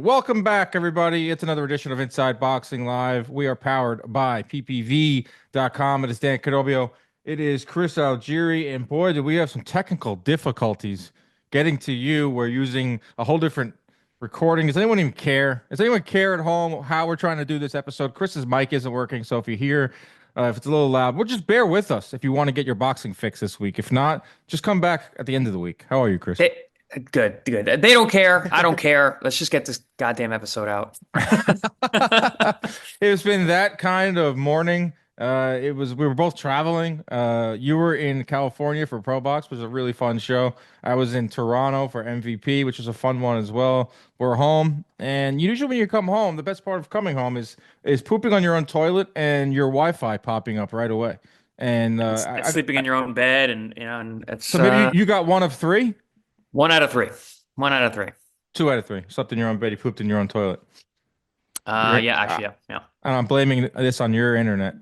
Welcome back, everybody. It's another edition of Inside Boxing Live. We are powered by ppv.com. It is Dan Cadobio. It is Chris Algieri. And boy, do we have some technical difficulties getting to you. We're using a whole different recording. Does anyone even care? Does anyone care at home how we're trying to do this episode? Chris's mic isn't working. So if you hear, if it's a little loud, well, just bear with us if you want to get your boxing fix this week. If not, just come back at the end of the week. How are you, Chris? They, good. They don't care. I don't care. Let's just get this goddamn episode out. It's been that kind of morning. We were both traveling. You were in California for Pro Box, which was a really fun show. I was in Toronto for MVP, which was a fun one as well. We're home, and usually when you come home, the best part of coming home is pooping on your own toilet and your Wi-Fi popping up right away. And It's sleeping in your own bed, and and it's so maybe you got one of three, one out of three. One out of three. two out of three. Slept in your own bed, you pooped in your own toilet. Yeah, actually, yeah. And I'm blaming this on your internet.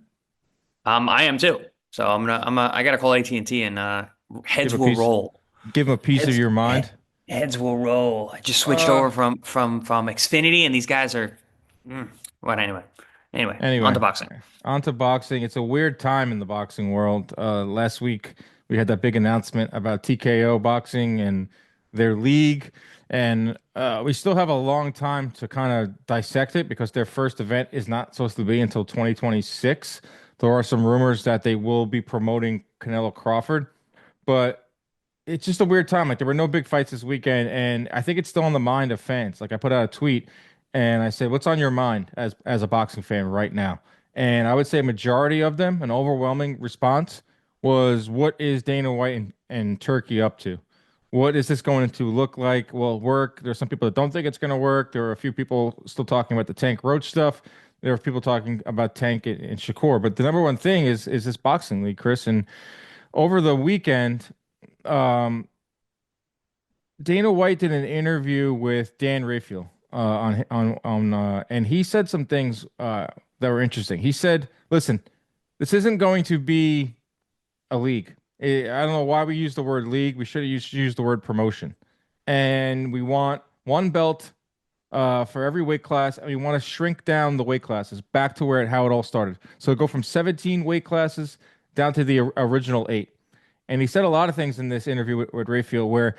I am too. So I gotta call AT&T and Give heads a will piece, roll. give 'em a piece of Heads your mind. heads will roll. I just switched Uh, over from Xfinity, and these guys are. What anyway? On Anyway, to boxing. on to boxing. It's a weird time in the boxing world. Last week we had that big announcement about TKO boxing and their league, and we still have a long time to kind of dissect it because their first event is not supposed to be until 2026. There are some rumors that they will be promoting Canelo Crawford, but it's just a weird time. Like there were no big fights this weekend, and I think it's still on the mind of fans. Like I put out a tweet and I said, "What's on your mind as a boxing fan right now?" And I would say a majority of them, an overwhelming response, was, "What is Dana White and Turkey up to? What is this going to look like? Will it work?" There's some people that don't think it's going to work. There are a few people still talking about the Tank Roach stuff. There are people talking about Tank and Shakur. But the number one thing is this boxing league, Chris. And over the weekend, um, Dana White did an interview with Dan Rafael and he said some things that were interesting. He said, "Listen, this isn't going to be a league. I don't know why we use the word league. We should have used the word promotion. And we want one belt for every weight class, and we want to shrink down the weight classes back to how it all started. So go from 17 weight classes down to the original eight." And he said a lot of things in this interview with Rafael where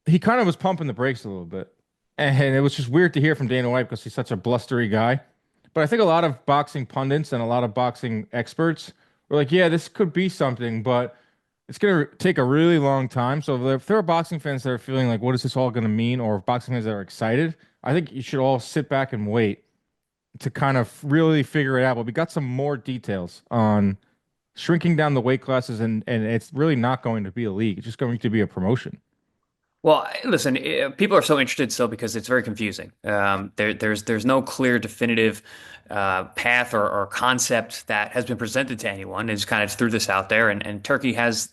he kind of was pumping the brakes a little bit. And it was just weird to hear from Dana White because he's such a blustery guy. But I think a lot of boxing pundits and a lot of boxing experts were like, yeah, this could be something, but it's going to take a really long time. So if there are boxing fans that are feeling like, what is this all going to mean? Or boxing fans that are excited, I think you should all sit back and wait to kind of really figure it out. But we got some more details on shrinking down the weight classes, and it's really not going to be a league. It's just going to be a promotion. Well, listen, people are so interested still because it's very confusing. There's no clear, definitive path or concept that has been presented to anyone. It's kind of threw this out there, and Turkey has,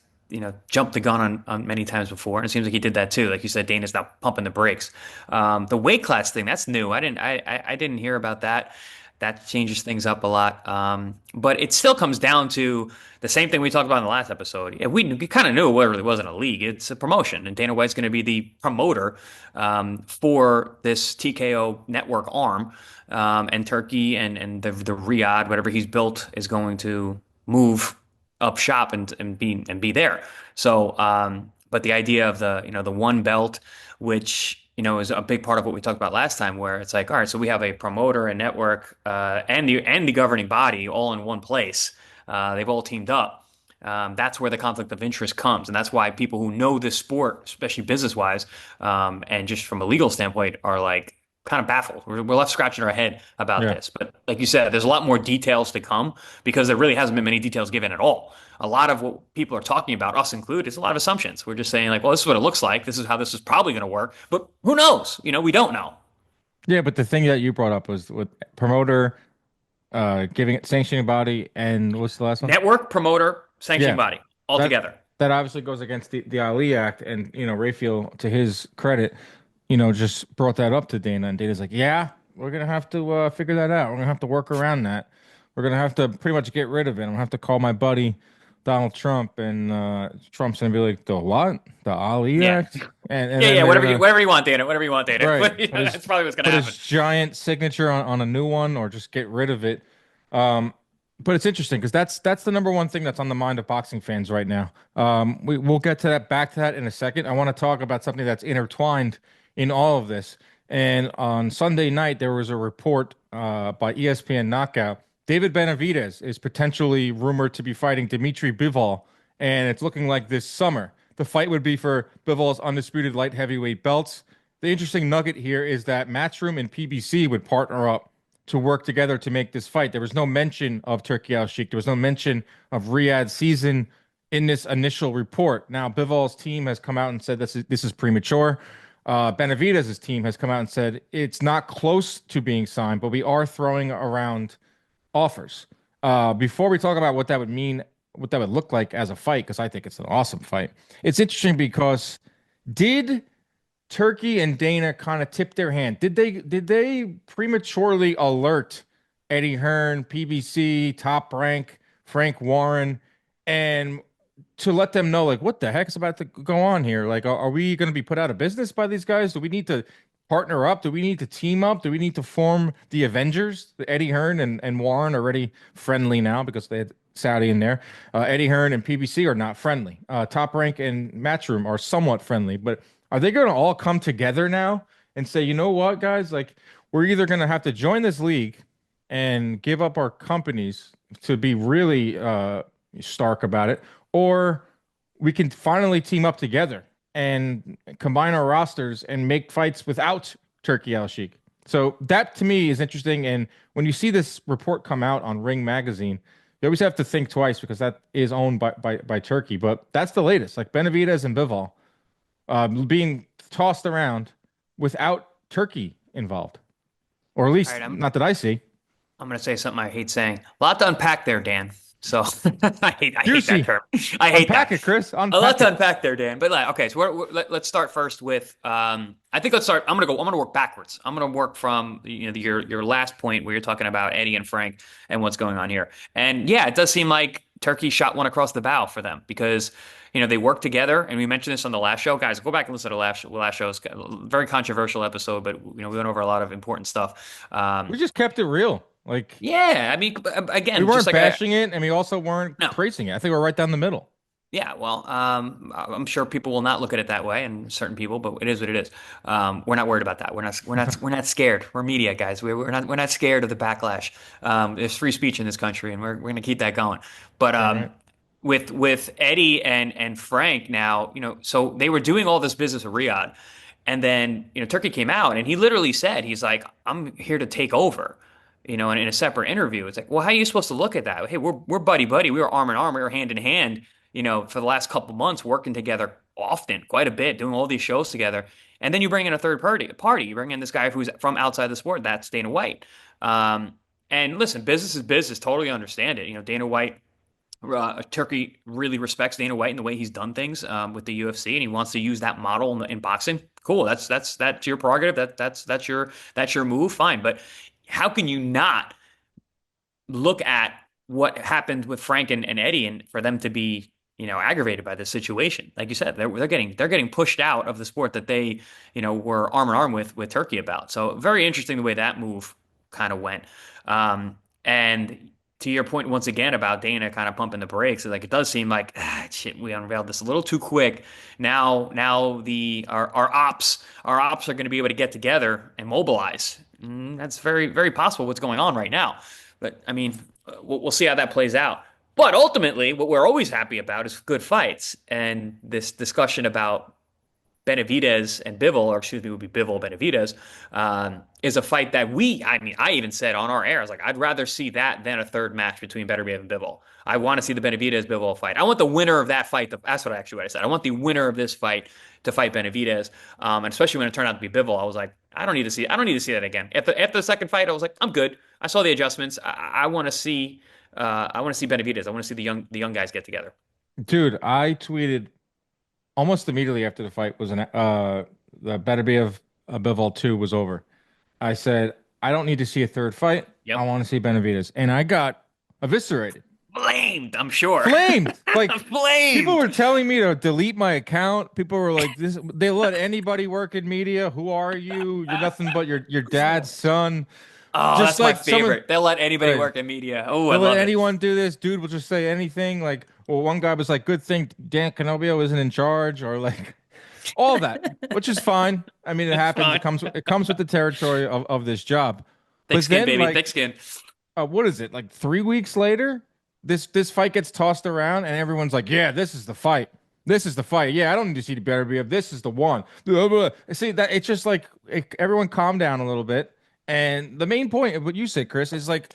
jumped the gun on many times before, and it seems like he did that too. Like you said, Dana's not pumping the brakes. The weight class thing, that's new. I didn't hear about that. That changes things up a lot. But it still comes down to the same thing we talked about in the last episode. Yeah, we kind of knew it really wasn't a league. It's a promotion. And Dana White's going to be the promoter for this TKO network arm. And Turkey and the Riyadh, whatever he's built, is going to move up shop and be there. So, but the idea of the one belt, which is a big part of what we talked about last time, where it's like, all right, so we have a promoter, a network, and the governing body all in one place. They've all teamed up. That's where the conflict of interest comes, and that's why people who know this sport, especially business wise, and just from a legal standpoint, are like kind of baffled. We're left scratching our head about Yeah. this. But like you said, there's a lot more details to come because there really hasn't been many details given at all. A lot of what people are talking about, us included, is a lot of assumptions. We're just saying like, well, this is what it looks like. This is how this is probably going to work. But who knows? We don't know. Yeah, but the thing that you brought up was with promoter, giving it sanctioning body, and what's the last one? Network, promoter, sanctioning Yeah, body, all that together. that obviously goes against the Ali Act, and Raphael, to his credit, just brought that up to Dana, and Dana's like, yeah, we're gonna have to figure that out. We're gonna have to work around that. We're gonna have to pretty much get rid of it. I'm gonna have to call my buddy Donald Trump, and Trump's gonna be like, the what? The Ali Yeah. Act, and Yeah, then yeah, they're gonna whatever you want, Dana. Whatever you want, Dana. right But yeah, that's probably what's gonna put happen. his giant signature on a new one, or just get rid of it. Um, but it's interesting because that's the number one thing that's on the mind of boxing fans right now. We'll get to that back to that in a second. I want to talk about something that's intertwined in all of this. And on Sunday night, there was a report by ESPN Knockout. David Benavidez is potentially rumored to be fighting Dmitry Bivol, and it's looking like this summer. The fight would be for Bivol's undisputed light heavyweight belts. The interesting nugget here is that Matchroom and PBC would partner up to work together to make this fight. There was no mention of Turki Al-Sheikh. There was no mention of Riyadh season in this initial report. Now, Bivol's team has come out and said this is premature. Benavidez's team has come out and said it's not close to being signed, but we are throwing around offers. Before we talk about what that would mean, what that would look like as a fight, because I think it's an awesome fight. It's interesting because did Turkey and Dana kind of tipped their hand? Did they prematurely alert Eddie Hearn, PBC, Top Rank, Frank Warren, and to let them know like what the heck's about to go on here? Like, are we going to be put out of business by these guys? Do we need to partner up? Do we need to team up? Do we need to form the Avengers? Eddie Hearn and Warren are already friendly now because they had Saudi in there. Eddie Hearn and PBC are not friendly. Top Rank and Matchroom are somewhat friendly, but are they going to all come together now and say, you know what, guys, like we're either going to have to join this league and give up our companies to be really stark about it, or we can finally team up together and combine our rosters and make fights without Turkey Al-Sheikh. So that to me is interesting. And when you see this report come out on Ring Magazine, you always have to think twice because that is owned by Turkey. But that's the latest, like Benavidez and Bivol being tossed around without Turkey involved, or at All least right, not that I see. I'm going to say something I hate saying. A lot to unpack there, Dan. So I hate that Juicy. term. I hate Unpack that. it, Chris. A lot Unpack to it. unpack there, Dan. But like, okay, so let's start first with. I think let's start. I'm gonna work backwards. I'm gonna work from your last point where you're talking about Eddie and Frank and what's going on here. And yeah, it does seem like Turkey shot one across the bow for them because they work together. And we mentioned this on the last show, guys. Go back and listen to the last show. It's a very controversial episode, but we went over a lot of important stuff. We just kept it real. Like Yeah, I mean, we again, just weren't like I bashing it, and we also weren't no. praising it. I think we're right down the middle. Yeah, well, I'm sure people will not look at it that way, and certain people, but it is what it is. We're not worried about that. We're not scared. We're media guys. We're not scared of the backlash. There's free speech in this country, and we're going to keep that going. But Damn right. with Eddie and Frank now, so they were doing all this business with Riyadh, and then Turkey came out, and he literally said, he's like, I'm here to take over. And in a separate interview, it's like, well, how are you supposed to look at that? Hey, we're buddy buddy. We were arm in arm. We were hand in hand. For the last couple months, working together often, quite a bit, doing all these shows together. And then you bring in a third party. You bring in this guy who's from outside the sport. That's Dana White. And listen, business is business. Totally understand it. Dana White, Turkey really respects Dana White and the way he's done things with the UFC, and he wants to use that model in boxing. Cool. That's your prerogative. That's your move. Fine. But how can you not look at what happened with Frank and Eddie, and for them to be aggravated by this situation? Like you said, they're getting pushed out of the sport that they were arm in arm with Turkey about. So very interesting the way that move kind of went. And to your point once again about Dana kind of pumping the brakes, like it does seem like shit, we unveiled this a little too quick. Now our ops are going to be able to get together and mobilize. That's very very possible what's going on right now. But I mean, we'll see how that plays out. But ultimately, what we're always happy about is good fights. And this discussion about Benavidez and Bivol, or excuse me, would be Bivol-Benavidez, is a fight that I even said on our air, I was like, I'd rather see that than a third match between Beterbiev and Bivol. I want to see the Benavidez-Bivol fight. I want the winner of that fight. That's what I said. I want the winner of this fight to fight Benavidez. And especially when it turned out to be Bivol, I was like, I don't need to see that again. After the second fight, I was like, I'm good. I saw the adjustments. I want to see Benavidez. I want to see the young guys get together. Dude, I tweeted almost immediately after the fight was the Beterbiev Bivol 2 was over. I said, I don't need to see a third fight. I Yep. want to see Benavidez. And I got eviscerated. Flamed, I'm sure. Flamed. Like people Flamed. were telling me to delete my account. People were like, "This." They let anybody work in media. Who are you? You're nothing but your dad's son. Oh, Just that's my like someone. favorite. They'll let anybody Right. work in media. Oh, I They'll let love it. anyone do this. Dude will just say anything. Like, well, one guy was like, "Good thing Dan Canobio isn't in charge," or like all that, which is fine. I mean, it It's happens. fine. It comes with the territory of this job. Thick But skin, then, baby. like, Thick skin. what is it? Like 3 weeks later, this fight gets tossed around, and everyone's like, "Yeah, this is the fight. This is the fight. Yeah, I don't need to see the better be of. This is the one." Blah, blah. See that it's just like everyone calm down a little bit. And the main point of what you said, Chris, is like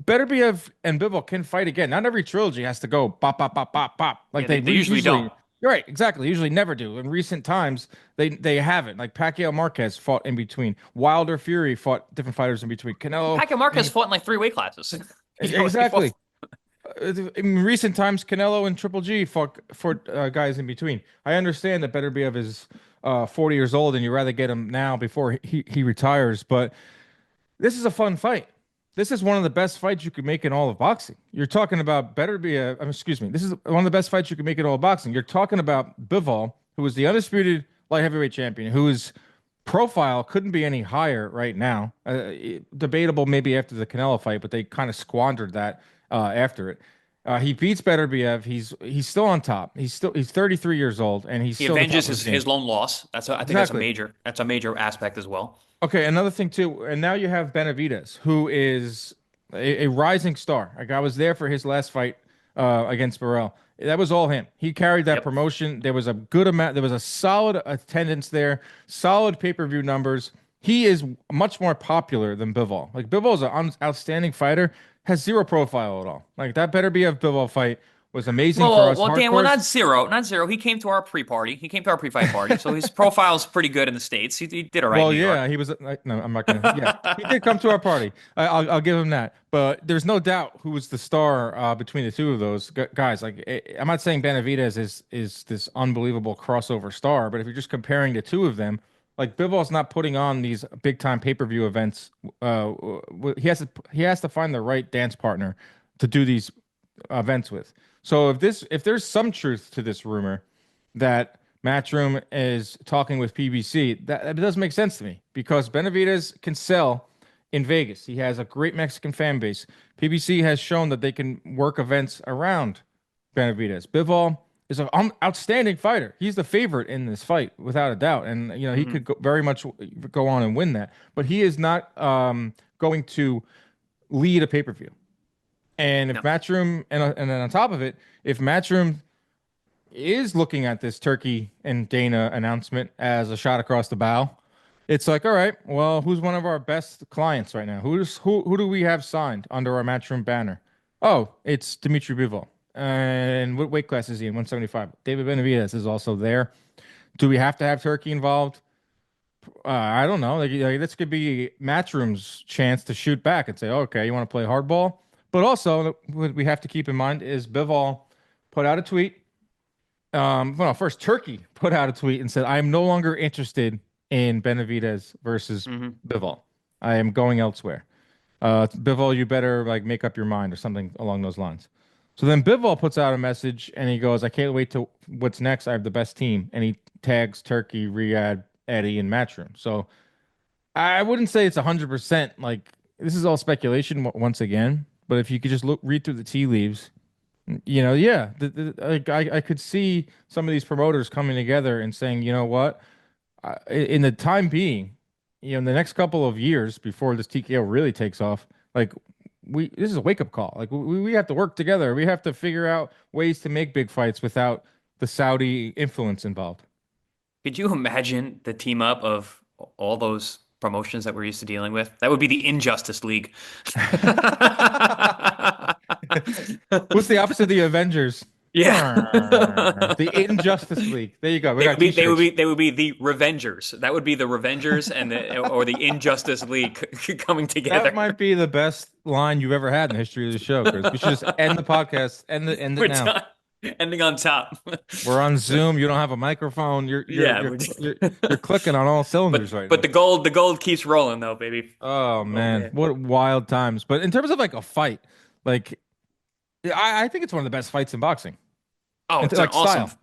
Beterbiev and Bivol can fight again. Not every trilogy has to go pop, pop, pop, pop, pop. Like Yeah, they usually don't. usually. You're right, exactly. Usually never do. In recent times, they haven't. Like Pacquiao Marquez fought in between. Wilder Fury fought different fighters in between. Canelo, Pacquiao Marquez fought in like 3 weight classes. He fought. exactly. In recent times, Canelo and Triple G fought for guys in between. I understand that Beterbiev is 40 years old, and you'd rather get him now before he retires, but this is a fun fight. This is one of the best fights you could make in all of boxing. You're talking about better be a, excuse me. This is one of the best fights you could make in all of boxing. You're talking about Bivol, who is the undisputed light heavyweight champion, whose profile couldn't be any higher right now. Debatable maybe after the Canelo fight, but they kind of squandered that after it. He beats Beterbiev. He's still on top. He's 33 years old, and he's He still the top avenges of his game. his lone loss. I think Exactly. that's a major aspect as well. Okay, another thing too, and now you have Benavidez, who is a rising star. Like I was there for his last fight against Burrell. That was all him. He carried that Yep. promotion. There was a good amount. There was a solid attendance there, solid pay-per-view numbers. He is much more popular than Bivol. Like Bivol is an outstanding fighter, has zero profile at all. Like that better be a Bivol fight was amazing for us Dan. Well, hardcores. not zero, not zero. He came to our pre-party. He came to our pre-fight party, so his profile's pretty good in the States. He did all right in Well, New York. yeah, he was. No, I'm not gonna. Yeah, he did come to our party. I'll give him that. But there's no doubt who was the star between the two of those guys. Like, I'm not saying Benavidez is this unbelievable crossover star, but if you're just comparing the two of them, like Bivol's not putting on these big time pay-per-view events. He has to find the right dance partner to do these events with. So if there's some truth to this rumor that Matchroom is talking with PBC, that does make sense to me because Benavidez can sell in Vegas. He has a great Mexican fan base. PBC has shown that they can work events around Benavidez. Bivol is an outstanding fighter. He's the favorite in this fight without a doubt, and he Hmm. could very much go on and win that. But he is not going to lead a pay per view. And if No. Matchroom and then on top of it, if Matchroom is looking at this Turkey and Dana announcement as a shot across the bow, it's like, all right, well, who's one of our best clients right now? Who do we have signed under our Matchroom banner? Oh, it's Dmitry Bivol. And what weight class is he in? 175. David Benavidez is also there. Do we have to have Turkey involved? I don't know. Like this could be Matchroom's chance to shoot back and say, okay, you want to play hardball? But also, what we have to keep in mind is Bivol put out a tweet. Well, first Turkey put out a tweet and said, "I am no longer interested in Benavidez versus Hmm. Bivol. I am going elsewhere. Bivol, you better like make up your mind or something along those lines." So then Bivol puts out a message and he goes, "I can't wait to what's next. I have the best team." And he tags Turkey, Riyadh, Eddie, and Matchroom. So I wouldn't say it's 100% like this is all speculation once again. But if you could just read through the tea leaves, yeah, like I could see some of these promoters coming together and saying, you know what, in the time being, in the next couple of years before this TKO really takes off, like this is a wake up call. Like we have to work together. We have to figure out ways to make big fights without the Saudi influence involved. Could you imagine the team up of all those promotions that we're used to dealing with? That would be the Injustice League. What's the opposite of the Avengers? Yeah. The Injustice League. There you go. We got t-shirts. They would be the Revengers. That would be the Revengers or the Injustice League coming That together. might be the best line you've ever had in the history of the show, Chris. We should just end the podcast. End it We're now. done. Ending on top. We're on Zoom. You don't have a microphone. You're you're Yeah, you're you're, you're clicking on all cylinders right but now. the gold keeps rolling though, baby. Oh Oh man, man. what wild times. But in terms of like a fight, like I think it's one of the best fights in boxing. Oh, And it's an like awesome, style.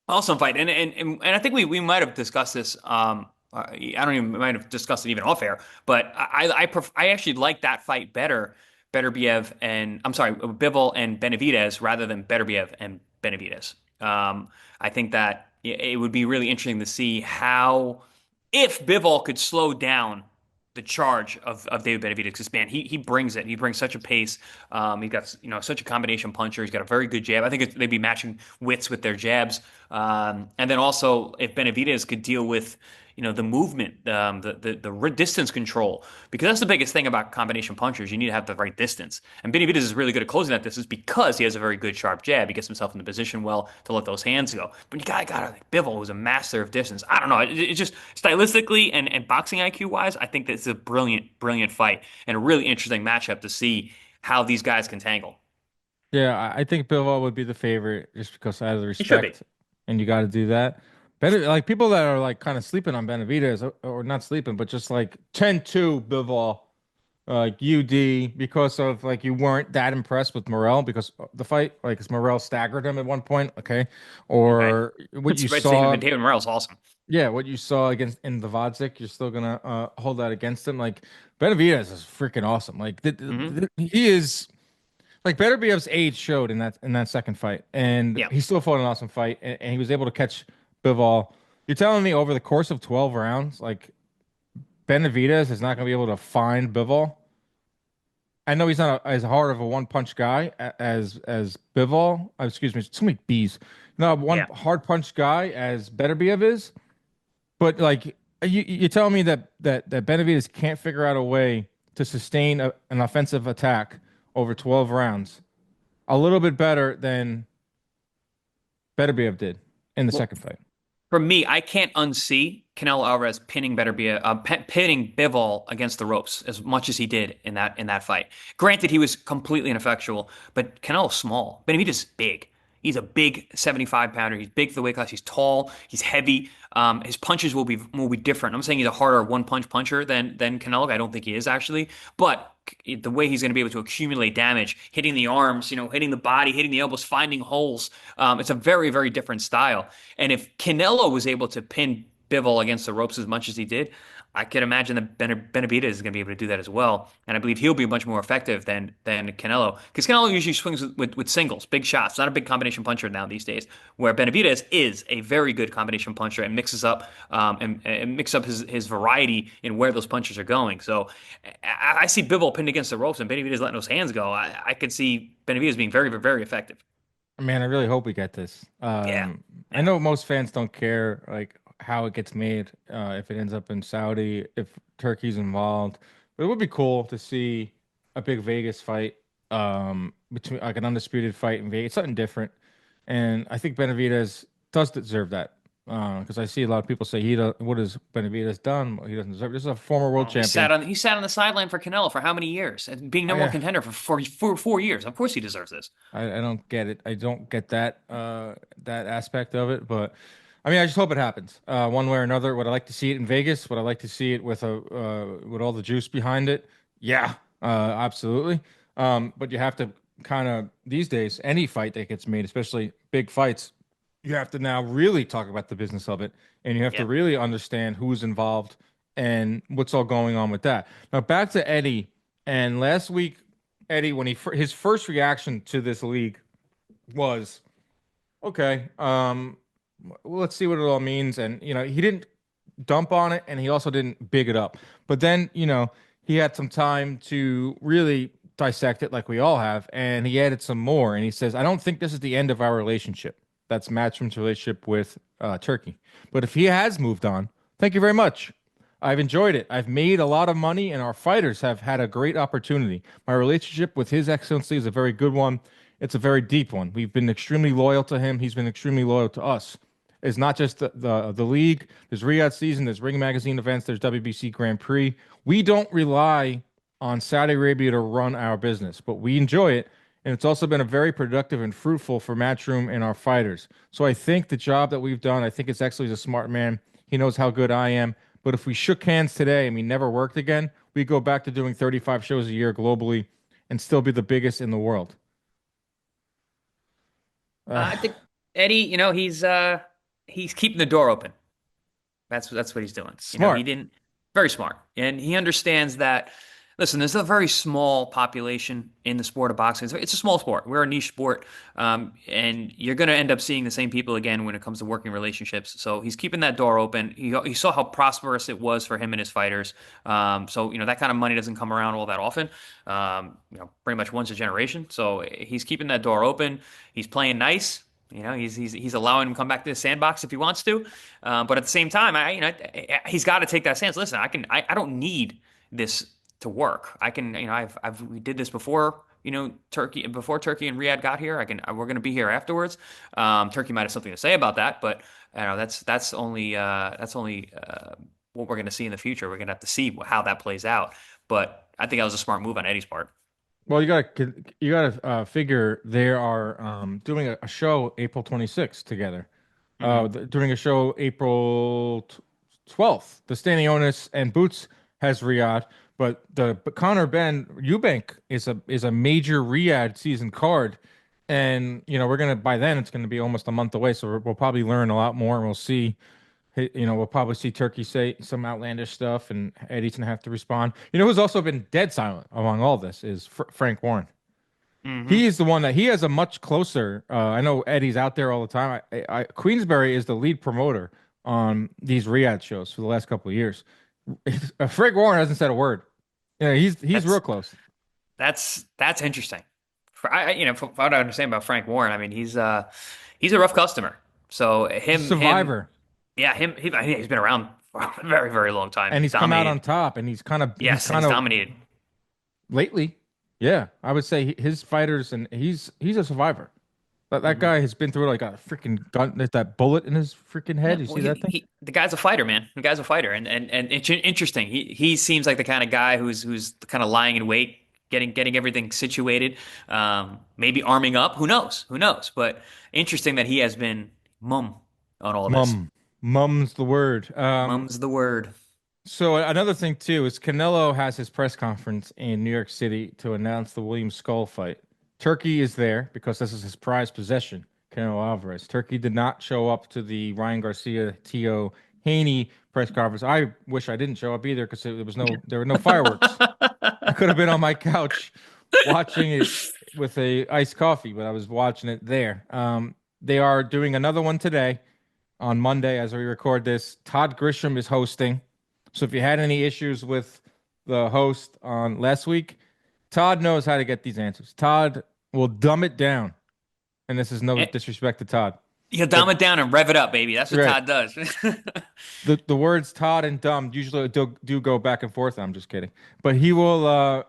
awesome fight. And I think we might have discussed this. I don't even, we might have discussed it even off air, but I actually like that fight better. Beterbiev and I'm sorry, Bivol and Benavidez rather than Beterbiev and Benavidez. I think that it would be really interesting to see how if Bivol could slow down the charge of David Benavidez, because man, he brings it. He brings such a pace. He's got such a combination puncher. He's got a very good jab. I think they'd be matching wits with their jabs. And then also if Benavidez could deal with the movement, the distance control, because that's the biggest thing about combination punchers. You need to have the right distance. And Benavidez is really good at closing that distance because he has a very good sharp jab. He gets himself in the position well to let those hands go. But you got like Bivol, who's a master of distance. I don't know. It's just stylistically and boxing IQ wise, I think that's a brilliant, brilliant fight and a really interesting matchup to see how these guys can tangle. Yeah, I think Bivol would be the favorite just because out of the He should be. respect, and you got to do that. Better like people that are like kind of sleeping on Benavidez or not sleeping, but just like 10-2 Bivol, like UD because of like you weren't that impressed with Morel because the fight like Morel staggered him at one point, okay, Okay. or what you It's David saw, David Morrell's awesome. yeah, what you saw against in the Vodzik, you're still gonna hold that against him. Like Benavidez is freaking awesome. Like Hmm. he is. Like Beterbiev's age showed in that second fight, and Yeah. he still fought an awesome fight, and he was able to catch Bivol. You're telling me over the course of 12 rounds, like Benavidez is not going to be able to find Bivol? I know he's not as hard of a one punch guy as Bivol. Excuse me, too many B's. No, one Yeah. hard punch guy as Beterbiev is, but like you're telling me that Benavidez can't figure out a way to sustain an offensive attack over 12 rounds a little bit better than Beterbiev did in the Well, second fight. for me, I can't unsee Canelo Alvarez pinning Bivol against the ropes as much as he did in that fight. Granted, he was completely ineffectual, but Canelo's small. Benavidez is big. He's a big 75 pounder. He's big for the weight class. He's tall. He's heavy. His punches will be different. I'm saying he's a harder one punch puncher than Canelo. I don't think he is actually, but the way he's going to be able to accumulate damage, hitting the arms, hitting the body, hitting the elbows, finding holes. It's a very, very different style. And if Canelo was able to pin Bivol against the ropes as much as he did, I could imagine that Benavidez is going to be able to do that as well. And I believe he'll be much more effective than Canelo. Because Canelo usually swings with singles, big shots, not a big combination puncher now these days. Where Benavidez is a very good combination puncher and mixes up and mix up his variety in where those punches are going. So I see Bivol pinned against the ropes and Benavidez letting those hands go. I could see Benavidez being very, very effective. Man, I really hope we get this. Yeah. I Yeah. know most fans don't care like how it gets made, if it ends up in Saudi, if Turkey's involved. But it would be cool to see a big Vegas fight, between like an undisputed fight in Vegas, something different. And I think Benavidez does deserve that. Because I see a lot of people say he does, what has Benavidez done? Well, he doesn't deserve it. This is a former world Well, champion. he sat on the sideline for Canelo for how many years? And being Oh, number one yeah. contender for 4 years. Of course he deserves this. I don't get it. I don't get that that aspect of it. But I mean, I just hope it happens one way or another. Would I like to see it in Vegas? Would I like to see it with all the juice behind it? Yeah, absolutely. But you have to kind of these days any fight that gets made, especially big fights, you have to now really talk about the business of it, and you have to Yeah. really understand who's involved and what's all going on with that. Now back to Eddie. And last week Eddie, when his first reaction to this league was, okay, well, let's see what it all means. And he didn't dump on it, and he also didn't big it up. But then, he had some time to really dissect it, like we all have, and he added some more. And he says, "I don't think this is the end of our relationship." That's Matchroom's relationship with Turkey. But if he has moved on, thank you very much. I've enjoyed it. I've made a lot of money, and our fighters have had a great opportunity. My relationship with His Excellency is a very good one. It's a very deep one. We've been extremely loyal to him. He's been extremely loyal to us. It's not just the league. There's Riyadh season. There's Ring Magazine events. There's WBC Grand Prix. We don't rely on Saudi Arabia to run our business, but we enjoy it. And it's also been a very productive and fruitful for Matchroom and our fighters. So I think the job that we've done, I think it's actually a smart man. He knows how good I am. But if we shook hands today and we never worked again, we go back to doing 35 shows a year globally and still be the biggest in the world. I think Eddie, he's keeping the door open. That's what he's doing. He Smart. didn't very smart. And he understands that, listen, there's a very small population in the sport of boxing. It's a small sport. We're a niche sport. And you're going to end up seeing the same people again when it comes to working relationships. So he's keeping that door open. He saw how prosperous it was for him and his fighters. So, that kind of money doesn't come around all that often. Pretty much once a generation. So he's keeping that door open. He's playing nice. He's allowing him to come back to the sandbox if he wants to. But at the same time, he's got to take that stance. Listen, I don't need this to work. I can, we did this before, before Turkey and Riyadh got here. We're going to be here afterwards. Turkey might have something to say about that, but that's only what we're going to see in the future. We're going to have to see how that plays out. But I think that was a smart move on Eddie's part. Well, you gotta figure they are doing a show April 26th together. Hmm. Doing a show April 12th. The Stanionis and Boots has Riyadh, but Conor Ben Eubank is a major Riyadh season card, and we're gonna by then it's gonna be almost a month away, so we'll probably learn a lot more, and we'll see. We'll probably see Turkey say some outlandish stuff, and Eddie's gonna have to respond. You know who's also been dead silent among all this is Frank Warren. Hmm. He is the one that he has a much closer. I know Eddie's out there all the time. Queensberry is the lead promoter on these Riyadh shows for the last couple of years. Frank Warren hasn't said a word. Yeah, he's real That's close. that's interesting. From what I understand about Frank Warren, I mean, he's a rough customer. So He's a survivor, yeah, he's been around for a very, very long time. and He's he's come out on dominated. top, and he's Yes, and kind he's of dominated. lately. Yeah, I would say his fighters, and he's a survivor. That Hmm. guy has been through like a freaking gun. There's that bullet in his freaking Yeah, head. You well, see that thing? the guy's a fighter, man. The guy's a fighter, and it's interesting. He seems like the kind of guy who's kind of lying in wait, getting everything situated, maybe arming up. Who knows? Who knows? But interesting that he has been mum on all this. Mum's the word. Mum's the word. So another thing too is Canelo has his press conference in New York City to announce the William Skull fight. Turkey is there because this is his prized possession, Canelo Alvarez. Turkey did not show up to the Ryan Garcia, Tio Haney press conference. I wish I didn't show up either because there were no fireworks. I could have been on my couch watching it with a iced coffee, but I was watching it there. They are doing another one today on Monday as we record this. Todd Grisham is hosting. So if you had any issues with the host on last week, Todd knows how to get these answers. Todd will dumb it down. And this is no Eh, disrespect to Todd. He'll But dumb it down and rev it up, baby. That's what right. Todd does. The words Todd and dumb usually do go back and forth. I'm just kidding. But he will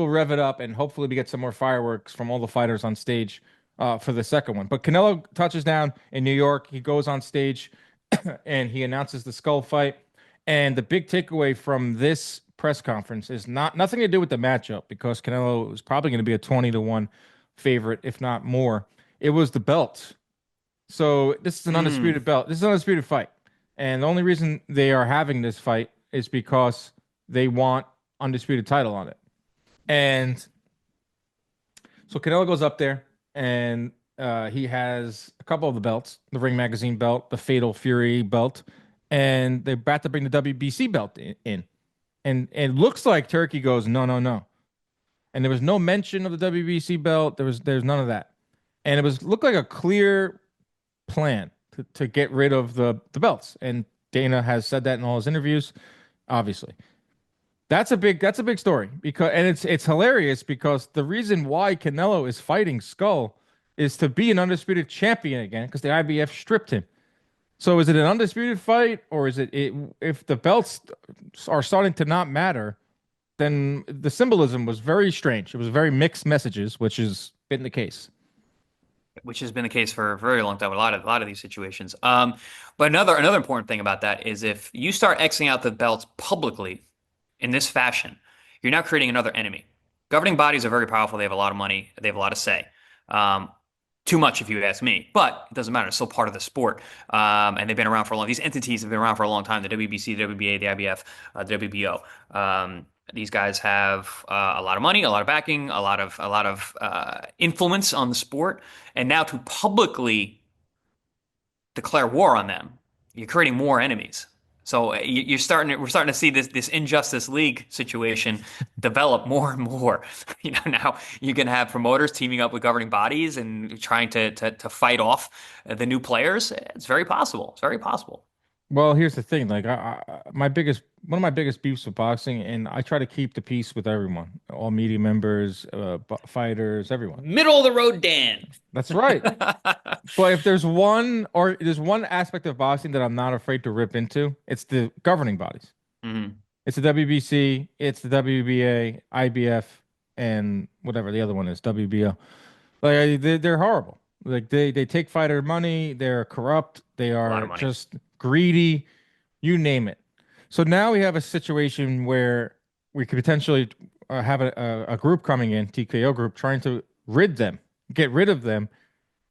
rev it up and hopefully we get some more fireworks from all the fighters on stage for the second one. But Canelo touches down in New York. He goes on stage and he announces the skull fight. And the big takeaway from this press conference is nothing to do with the matchup because Canelo is probably going to be a 20-1 favorite, if not more. It was the belt. So this is an Mm. undisputed belt. This is an undisputed fight. And the only reason they are having this fight is because they want undisputed title on it. And so Canelo goes up there and he has a couple of the belts, the Ring Magazine belt, the Fatal Fury belt, and they're about to bring the WBC belt in. And it looks like Turkey goes, no, no, no. And there was no mention of the WBC belt. There's none of that. And it was looked like a clear plan to get rid of the belts. And Dana has said that in all his interviews, obviously. That's a big story because and it's hilarious because the reason why Canelo is fighting Skull is to be an undisputed champion again because the IBF stripped him. So is it an undisputed fight or is it if the belts are starting to not matter, then the symbolism was very strange. It was very mixed messages, which has been the case. Which has been the case for a very long time with a lot of these situations. But another important thing about that is if you start Xing out the belts publicly in this fashion, you're now creating another enemy. Governing bodies are very powerful. They have a lot of money. They have a lot of say. Um, Too much, if you ask me, but it doesn't matter. It's still part of the sport, and they've been around for a long. These entities have been around for a long time. The WBC, the WBA, the IBF, the WBO. These guys have a lot of money, a lot of backing, a lot of influence on the sport, and now to publicly declare war on them, you're creating more enemies. So we're starting to see this injustice league situation develop more and more. Now you can have promoters teaming up with governing bodies and trying to fight off the new players. It's very possible. It's very possible. Well, here's the thing. Like, my biggest, one of my biggest beefs with boxing, and I try to keep the peace with everyone, all media members, fighters, everyone. Middle of the road, Dan. That's right. But if there's one aspect of boxing that I'm not afraid to rip into, it's the governing bodies. Mhm. It's the WBC, it's the WBA, IBF, and whatever the other one is, WBO. Like, they're horrible. Like, they take fighter money, they're corrupt, they A lot of are money. just greedy, you name it. So now we have a situation where we could potentially have a group coming in, TKO group, trying to get rid of them.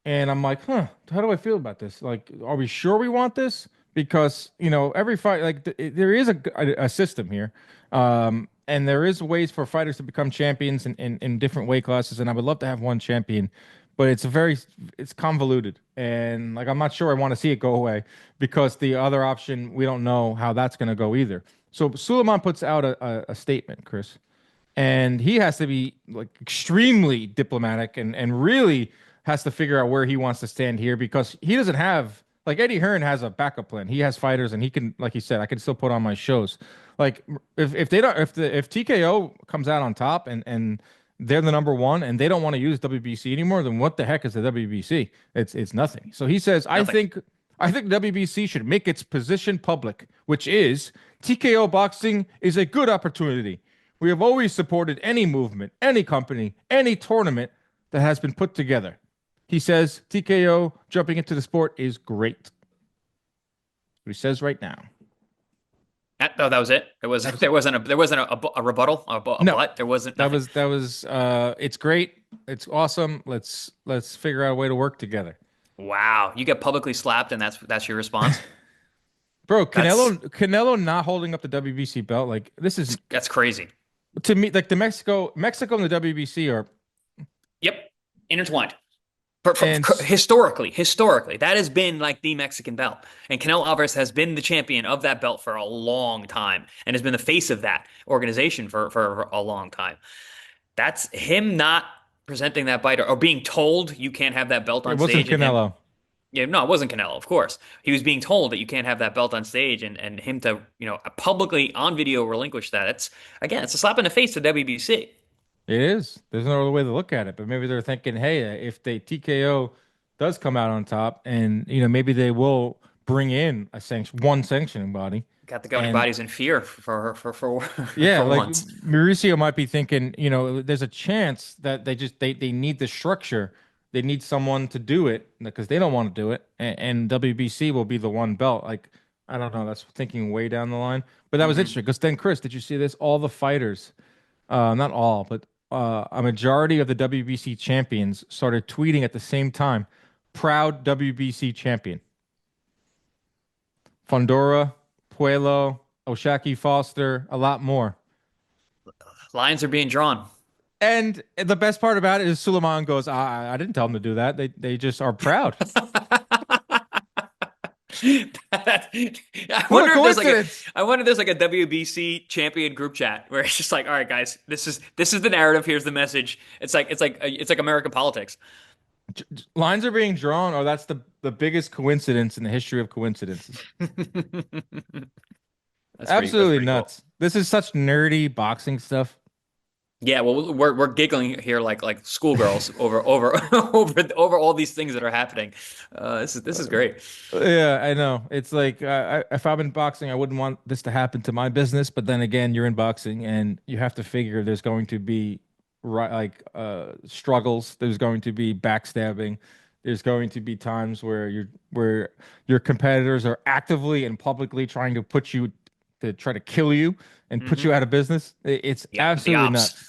And I'm like, huh, how do I feel about this? Like, are we sure we want this? Because, every fight, like, there is a system here. And there is ways for fighters to become champions in different weight classes. And I would love to have one champion, but it's convoluted. And, like, I'm not sure I want to see it go away because the other option, we don't know how that's going to go either. So Suleiman puts out a statement, Chris, and he has to be like extremely diplomatic and really has to figure out where he wants to stand here because he doesn't have like Eddie Hearn has a backup plan. He has fighters and he can, like he said, I can still put on my shows. Like if they don't if TKO comes out on top and they're the number one and they don't want to use WBC anymore, then what the heck is the WBC? It's nothing. So he says, Nothing. I think WBC should make its position public, which is TKO boxing is a good opportunity. We have always supported any movement, any company, any tournament that has been put together. He says TKO jumping into the sport is great. What he says right now. Oh, that was it. That was There wasn't a rebuttal, a no. but. There wasn't nothing. That was it's great. It's awesome. Let's figure out a way to work together. Wow, you get publicly slapped, and that's your response. Bro, That's Canelo not holding up the WBC belt, like this is that's crazy. to me like the Mexico and the WBC are Yep, intertwined. and Historically, that has been like the Mexican belt, and Canelo Alvarez has been the champion of that belt for a long time, and has been the face of that organization for a long time. That's him not presenting that bite or being told you can't have that belt it on wasn't stage, and him. Canelo. Yeah, no, it wasn't Canelo, of course. He was being told that you can't have that belt on stage, and him to publicly on video relinquish that. It's a slap in the face to WBC. It is. There's no other way to look at it. But maybe they're thinking, hey, if the TKO does come out on top, and maybe they will bring in one sanctioning body, Got the governing and bodies in fear for yeah, for like once. Mauricio might be thinking, there's a chance that they need the structure. They need someone to do it because they don't want to do it, and WBC will be the one belt. Like I don't know, that's thinking way down the line. But that was Hmm. interesting because then, Chris, did you see this? All the fighters, not all, but a majority of the WBC champions started tweeting at the same time, "Proud WBC champion." Fondora, Puello, Oshaki Foster, a lot more. Lines are being drawn. And the best part about it is Suleiman goes, I didn't tell them to do that. They just are proud. I What a wonder if there's like a coincidence. I wonder if there's like a WBC champion group chat where it's just like, all right, guys, this is the narrative. Here's the message. It's like American politics. Lines are being drawn. Oh, that's the biggest coincidence in the history of coincidences. That's Absolutely pretty cool. nuts. This is such nerdy boxing stuff. Yeah, well, we're giggling here like schoolgirls over over all these things that are happening. This is great. Yeah, I know. It's like if I'm in boxing, I wouldn't want this to happen to my business. But then again, you're in boxing, and you have to figure there's going to be struggles. There's going to be backstabbing. There's going to be times where your competitors are actively and publicly trying to put you to try to kill you and put Hmm. you out of business. It's Yeah, the absolutely ops. nuts.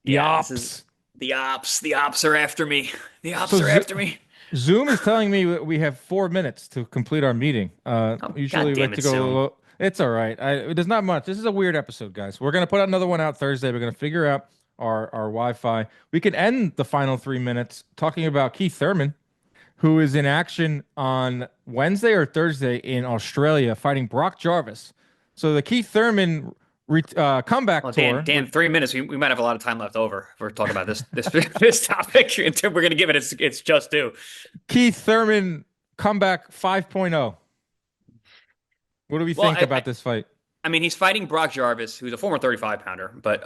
The Yeah, this is ops. the ops. The ops are after me. The So ops are after me. Zoom is telling me we have 4 minutes to complete our meeting. Oh, Usually God we like damn to it, go Zoom. It's all right. There's not much. This is a weird episode, guys. We're gonna put another one out Thursday. We're gonna figure out our Wi-Fi. We can end the final 3 minutes talking about Keith Thurman, who is in action on Wednesday or Thursday in Australia, fighting Brock Jarvis. So the Keith Thurman comeback Well, Dan, tour Dan, with 3 minutes. We might have a lot of time left over if we're talking about this this topic. We're going to give it its just due. Keith Thurman comeback 5.0. What do we Well, think about this fight? I mean, he's fighting Brock Jarvis, who's a former 35 pounder, but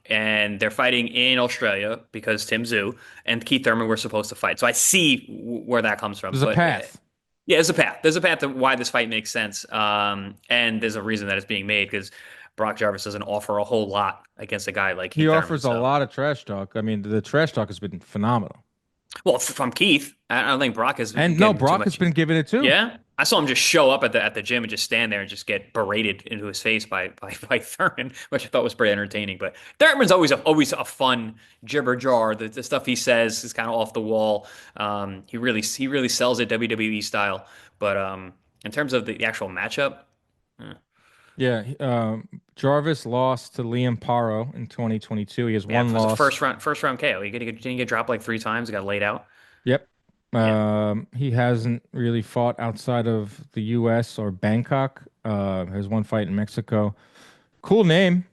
and they're fighting in Australia because Tim Tszyu and Keith Thurman were supposed to fight. So I see where that comes from. There's a But path. yeah, there's a path. There's a path to why this fight makes sense. And there's a reason that it's being made because Brock Jarvis doesn't offer a whole lot against a guy like He Keith Thurman. offers a So, lot of trash talk. I mean, the trash talk has been phenomenal. well, from Keith, I don't think Brock is And no, getting too Brock has much. been giving it too. Yeah, I saw him just show up at the gym and just stand there and just get berated into his face by Thurman, which I thought was pretty entertaining. But Thurman's always a fun jibber jar. The stuff he says is kind of off the wall. He really sells it WWE style. But in terms of the actual matchup, eh, Yeah, Jarvis lost to Liam Paro in 2022. He has yeah, it one was a loss. first round KO. Didn't he get dropped like 3 times. He got laid out. Yep. Yeah, He hasn't really fought outside of the U.S. or Bangkok. Has one fight in Mexico. Cool name.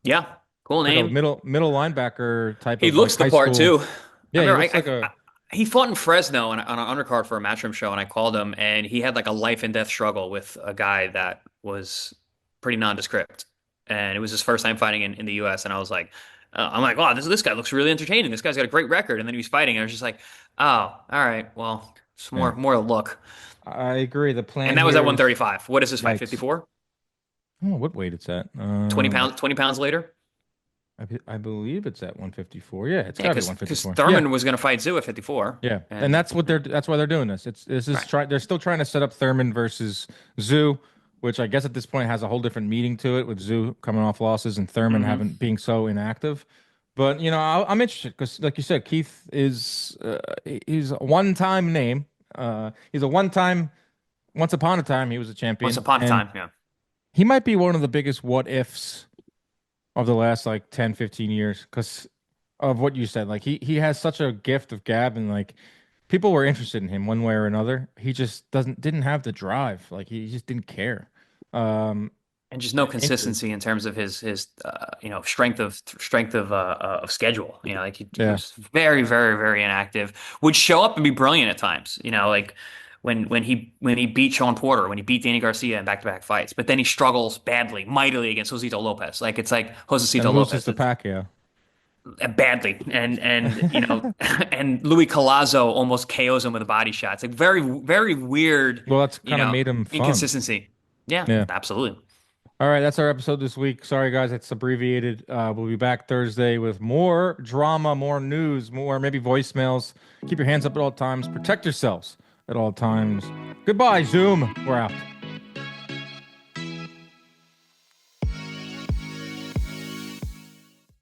yeah, cool It's like a name. middle linebacker type He of like looks the high part school. too. I Yeah, he remember looks like a he fought in Fresno on an undercard for a Matchroom show, and I called him, and he had like a life and death struggle with a guy that was pretty nondescript, and it was his first time fighting in the U.S. And I was like, I'm like, wow, this guy looks really entertaining. This guy's got a great record, and then he was fighting, and I was just like, oh, all right, well, it's yeah. more a look, I agree. The and plan that was at here is 135. What is this fight? yikes. 54? Oh, what weight it's at? 20 pounds later? I believe it's at 154. Yeah, it's Yeah, got to be because 154. Yeah. Thurman was going to fight Zoo at 54, Yeah, and and that's why they're doing this. This is right. try they're still trying to set up Thurman versus Zoo, which I guess at this point has a whole different meaning to it with Zoo coming off losses and Thurman Hmm. having being so inactive. But I'm interested because, like you said, Keith is he's a one-time name. He's a one-time. Once upon a time, he was a Once champion, upon a and time, yeah. he might be one of the biggest what ifs of the last like 10, 15 years because of what you said. Like he has such a gift of gab and like people were interested in him one way or another. He just didn't have the drive. Like he just didn't care. Um And just no Injured. consistency in terms of his strength of schedule. Like he Yeah. was very, very, very inactive. Would show up and be brilliant at times. Like when he beat Sean Porter, when he beat Danny Garcia in back-to-back fights, but then he struggles badly, mightily against Josito Lopez. Like it's like And Josito loses Lopez. to It's Pacquiao. badly, and and Louis Collazo almost KOs him with a body shot. It's like very, very weird, Well, that's kind of made him fun. inconsistency. Yeah, Yeah. absolutely. All right, that's our episode this week. Sorry guys, it's abbreviated. We'll be back Thursday with more drama, more news, more maybe voicemails. Keep your hands up at all times. Protect yourselves at all times. Goodbye, Zoom. We're out.